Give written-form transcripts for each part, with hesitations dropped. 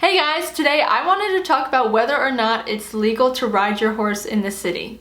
Hey guys, today I wanted to talk about whether or not it's legal to ride your horse in the city.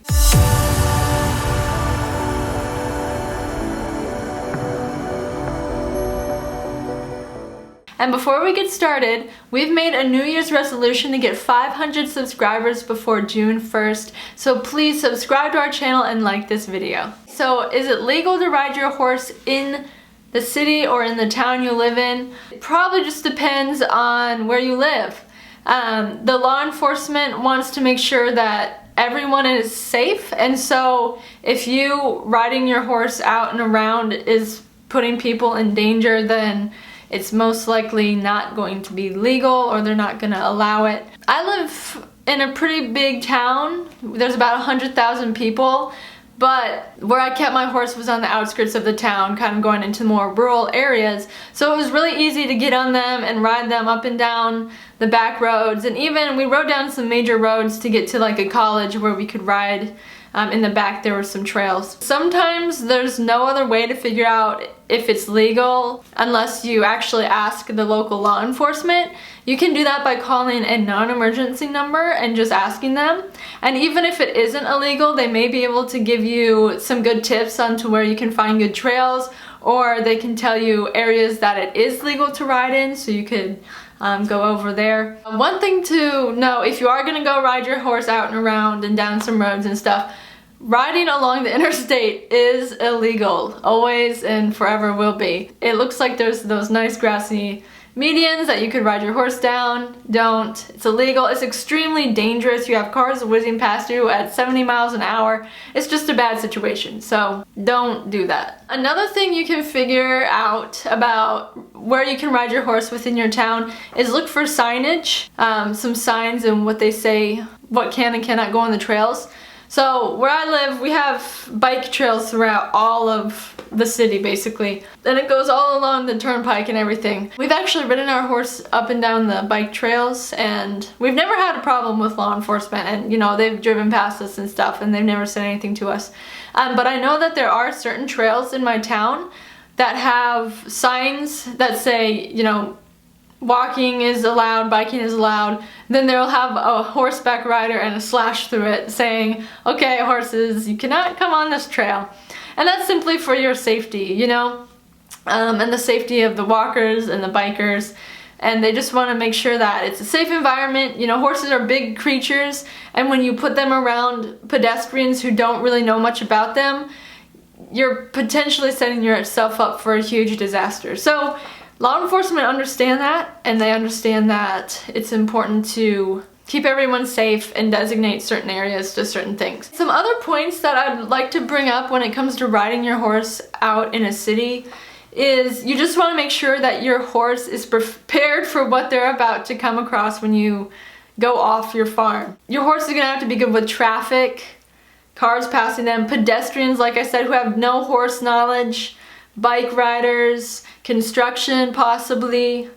And before we get started, we've made a New Year's resolution to get 500 subscribers before June 1st, so please subscribe to our channel and like this video. So, is it legal to ride your horse in the city or in the town you live in? It probably just depends on where you live. The law enforcement wants to make sure that everyone is safe, and so if you riding your horse out and around is putting people in danger, then it's most likely not going to be legal, or they're not going to allow it. I live in a pretty big town. There's about 100,000 people. But where I kept my horse was on the outskirts of the town, kind of going into more rural areas. So it was really easy to get on them and ride them up and down the back roads. And even we rode down some major roads to get to like a college where we could ride. In the back there were some trails. Sometimes there's no other way to figure out if it's legal unless you actually ask the local law enforcement. You can do that by calling a non-emergency number and just asking them. And even if it isn't illegal, they may be able to give you some good tips onto where you can find good trails, or they can tell you areas that it is legal to ride in, so you could go over there. One thing to know, if you are going to go ride your horse out and around and down some roads and stuff, riding along the interstate is illegal, always and forever will be. It looks like there's those nice grassy medians that you could ride your horse down. Don't. It's illegal. It's extremely dangerous. You have cars whizzing past you at 70 miles an hour. It's just a bad situation, so don't do that. Another thing you can figure out about where you can ride your horse within your town is look for signage, some signs and what they say, what can and cannot go on the trails. So where I live, we have bike trails throughout all of the city basically, and it goes all along the turnpike and everything. We've actually ridden our horse up and down the bike trails, and we've never had a problem with law enforcement, and you know, they've driven past us and stuff and they've never said anything to us. But I know that there are certain trails in my town that have signs that say, you know, walking is allowed, biking is allowed. Then they'll have a horseback rider and a slash through it saying, okay, horses, you cannot come on this trail. And that's simply for your safety, you know, and the safety of the walkers and the bikers. And they just want to make sure that it's a safe environment. You know, horses are big creatures, and when you put them around pedestrians who don't really know much about them, you're potentially setting yourself up for a huge disaster. So law enforcement understand that, and they understand that it's important to keep everyone safe and designate certain areas to certain things. Some other points that I'd like to bring up when it comes to riding your horse out in a city is you just want to make sure that your horse is prepared for what they're about to come across when you go off your farm. Your horse is going to have to be good with traffic, cars passing them, pedestrians, like I said, who have no horse knowledge, bike riders, construction possibly,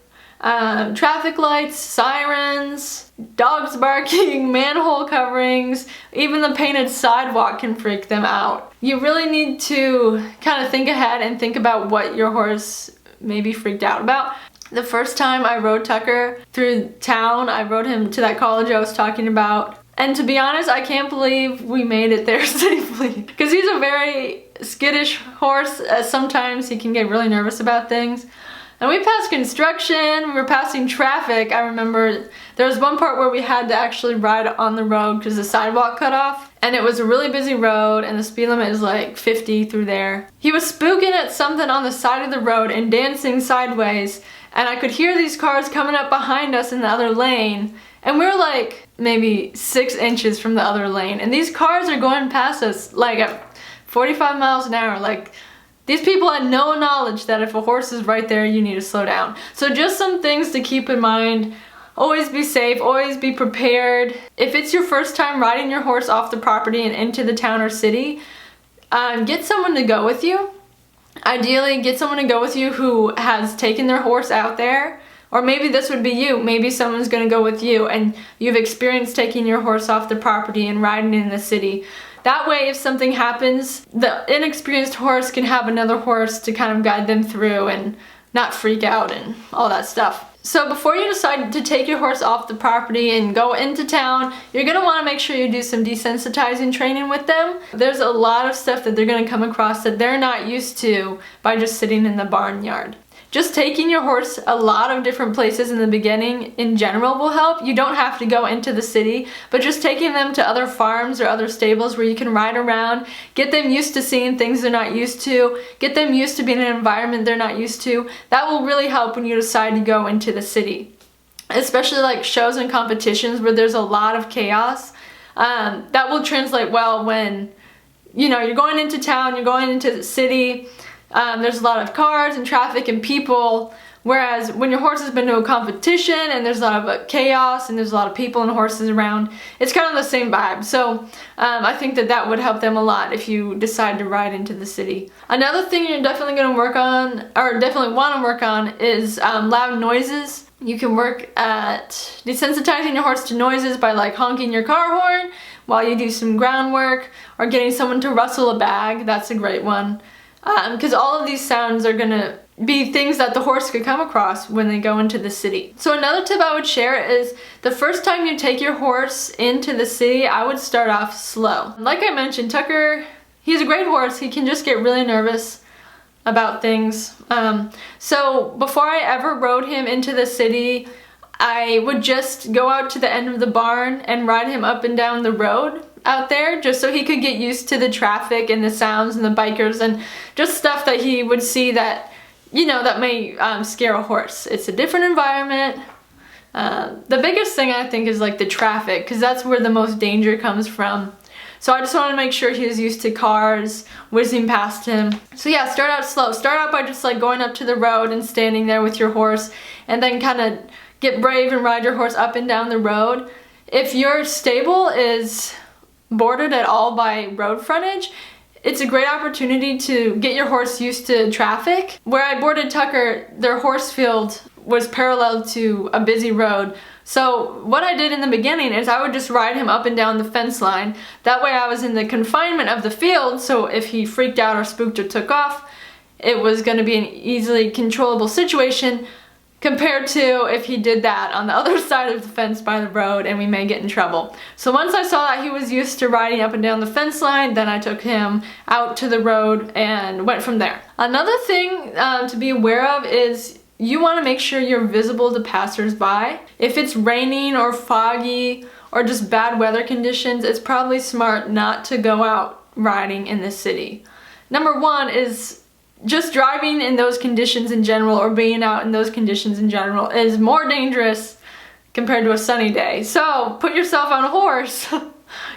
traffic lights, sirens, dogs barking, manhole coverings, even the painted sidewalk can freak them out. You really need to kind of think ahead and think about what your horse may be freaked out about. The first time I rode Tucker through town, I rode him to that college I was talking about. And to be honest, I can't believe we made it there safely. Because he's a very skittish horse. Sometimes he can get really nervous about things. And we passed construction, we were passing traffic. I remember there was one part where we had to actually ride on the road because the sidewalk cut off. And it was a really busy road, and the speed limit is like 50 through there. He was spooking at something on the side of the road and dancing sideways. And I could hear these cars coming up behind us in the other lane. And we were like maybe 6 inches from the other lane. And these cars are going past us like at 45 miles an hour. Like, these people had no knowledge that if a horse is right there, you need to slow down. So just some things to keep in mind. Always be safe, always be prepared. If it's your first time riding your horse off the property and into the town or city, get someone to go with you. Ideally, get someone to go with you who has taken their horse out there. Or maybe this would be you. Maybe someone's going to go with you and you've experienced taking your horse off the property and riding in the city. That way, if something happens, the inexperienced horse can have another horse to kind of guide them through and not freak out and all that stuff. So before you decide to take your horse off the property and go into town, you're going to want to make sure you do some desensitizing training with them. There's a lot of stuff that they're going to come across that they're not used to by just sitting in the barnyard. Just taking your horse a lot of different places in the beginning in general will help. You don't have to go into the city, but just taking them to other farms or other stables where you can ride around, get them used to seeing things they're not used to, get them used to being in an environment they're not used to. That will really help when you decide to go into the city. Especially like shows and competitions where there's a lot of chaos. That will translate well when, you know, you're going into town, you're going into the city. There's a lot of cars and traffic and people, whereas when your horse has been to a competition and there's a lot of chaos and there's a lot of people and horses around, it's kind of the same vibe. So I think that would help them a lot if you decide to ride into the city. Another thing you're definitely going to work on, or definitely want to work on, is loud noises. You can work at desensitizing your horse to noises by like honking your car horn while you do some groundwork, or getting someone to rustle a bag. That's a great one. Because all of these sounds are going to be things that the horse could come across when they go into the city. So another tip I would share is the first time you take your horse into the city, I would start off slow. Like I mentioned, Tucker, he's a great horse. He can just get really nervous about things. So before I ever rode him into the city, I would just go out to the end of the barn and ride him up and down the road out there, just so he could get used to the traffic and the sounds and the bikers and just stuff that he would see that, you know, that may scare a horse. It's a different environment. The biggest thing I think is like the traffic, because that's where the most danger comes from. So I just want to make sure he was used to cars whizzing past him. So yeah, start out slow. Start out by just like going up to the road and standing there with your horse, and then kind of get brave and ride your horse up and down the road. If your stable is bordered at all by road frontage, it's a great opportunity to get your horse used to traffic. Where I boarded Tucker, their horse field was parallel to a busy road. So what I did in the beginning is I would just ride him up and down the fence line. That way I was in the confinement of the field, so if he freaked out or spooked or took off, it was going to be an easily controllable situation, compared to if he did that on the other side of the fence by the road and we may get in trouble. So once I saw that he was used to riding up and down the fence line, then I took him out to the road and went from there. Another thing to be aware of is you want to make sure you're visible to passersby. If it's raining or foggy or just bad weather conditions, it's probably smart not to go out riding in the city. Number one is just driving in those conditions in general, or being out in those conditions in general, is more dangerous compared to a sunny day. So put yourself on a horse.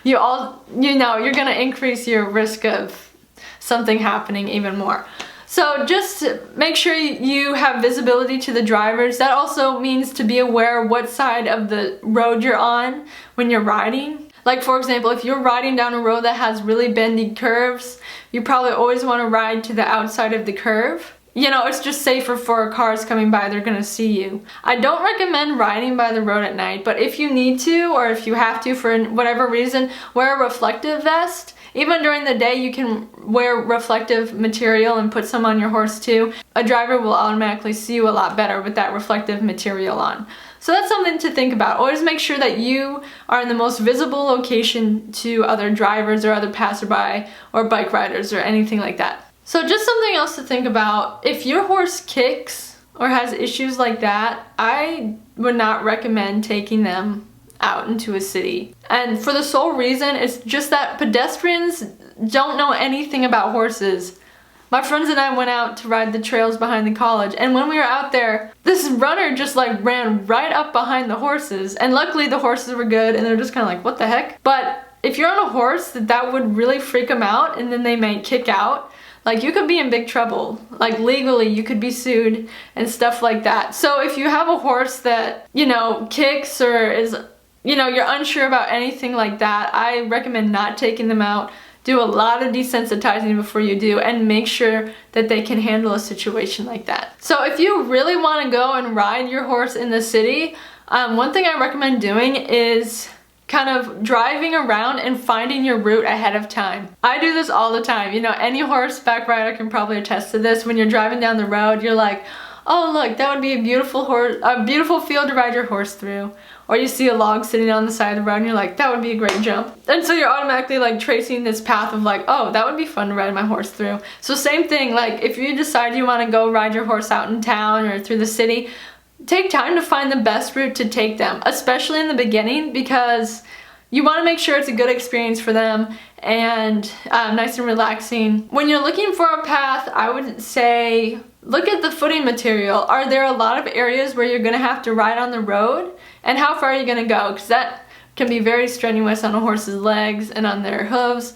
You're gonna increase your risk of something happening even more. So just make sure you have visibility to the drivers. That also means to be aware what side of the road you're on when you're riding. Like for example, if you're riding down a road that has really bendy curves, you probably always want to ride to the outside of the curve. You know, it's just safer for cars coming by, they're gonna see you. I don't recommend riding by the road at night, but if you need to, or if you have to for whatever reason, wear a reflective vest. Even during the day, you can wear reflective material and put some on your horse too. A driver will automatically see you a lot better with that reflective material on. So that's something to think about. Always make sure that you are in the most visible location to other drivers or other passerby or bike riders or anything like that. So just something else to think about. If your horse kicks or has issues like that, I would not recommend taking them out into a city. And for the sole reason, it's just that pedestrians don't know anything about horses. My friends and I went out to ride the trails behind the college, and when we were out there, this runner just like ran right up behind the horses, and luckily the horses were good and they're just kind of like, what the heck? But if you're on a horse, that would really freak them out, and then they may kick out. Like, you could be in big trouble. Like, legally, you could be sued and stuff like that. So if you have a horse that, you know, kicks or is, you know, you're unsure about anything like that, I recommend not taking them out. Do a lot of desensitizing before you do, and make sure that they can handle a situation like that. So if you really want to go and ride your horse in the city, one thing I recommend doing is kind of driving around and finding your route ahead of time. I do this all the time. You know, any horseback rider can probably attest to this. When you're driving down the road, you're like, oh look, that would be a beautiful field to ride your horse through. Or you see a log sitting on the side of the road and you're like, that would be a great jump. And so you're automatically like tracing this path of like, oh, that would be fun to ride my horse through. So same thing, like if you decide you want to go ride your horse out in town or through the city, take time to find the best route to take them, especially in the beginning, because you want to make sure it's a good experience for them and nice and relaxing. When you're looking for a path, I would say look at the footing material. Are there a lot of areas where you're going to have to ride on the road? And how far are you going to go? Because that can be very strenuous on a horse's legs and on their hooves.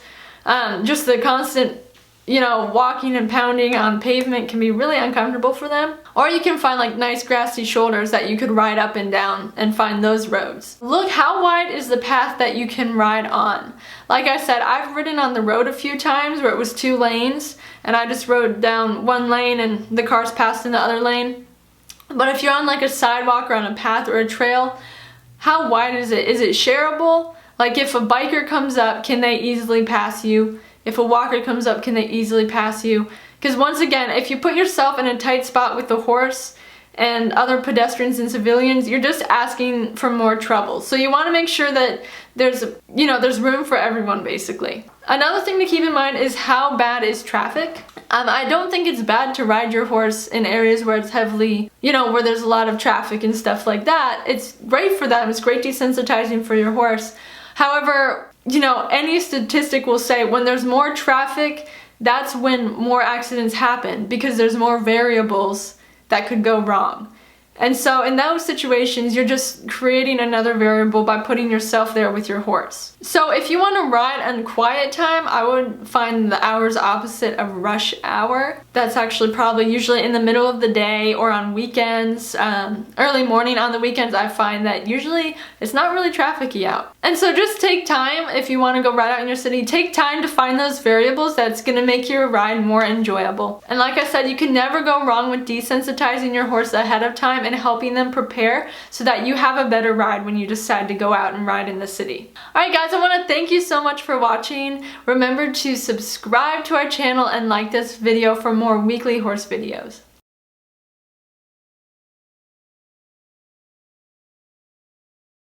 Just the constant, walking and pounding on pavement can be really uncomfortable for them. Or you can find like nice grassy shoulders that you could ride up and down and find those roads. Look, how wide is the path that you can ride on? Like I said, I've ridden on the road a few times where it was 2 lanes and I just rode down 1 lane and the cars passed in the other lane. But if you're on like a sidewalk or on a path or a trail, how wide is it? Is it shareable? Like if a biker comes up, can they easily pass you? If a walker comes up, can they easily pass you? Because once again, if you put yourself in a tight spot with the horse and other pedestrians and civilians, you're just asking for more trouble. So you want to make sure that there's room for everyone basically. Another thing to keep in mind is how bad is traffic. I don't think it's bad to ride your horse in areas where it's heavily, where there's a lot of traffic and stuff like that. It's great for them. It's great desensitizing for your horse. However, any statistic will say when there's more traffic, that's when more accidents happen because there's more variables that could go wrong. And so in those situations, you're just creating another variable by putting yourself there with your horse. So if you want to ride on quiet time, I would find the hours opposite of rush hour. That's actually probably usually in the middle of the day or on weekends. Early morning on the weekends, I find that usually it's not really trafficy out. And so just take time, if you want to go ride out in your city, take time to find those variables that's going to make your ride more enjoyable. And like I said, you can never go wrong with desensitizing your horse ahead of time and helping them prepare so that you have a better ride when you decide to go out and ride in the city. Alright guys, I want to thank you so much for watching. Remember to subscribe to our channel and like this video for more weekly horse videos.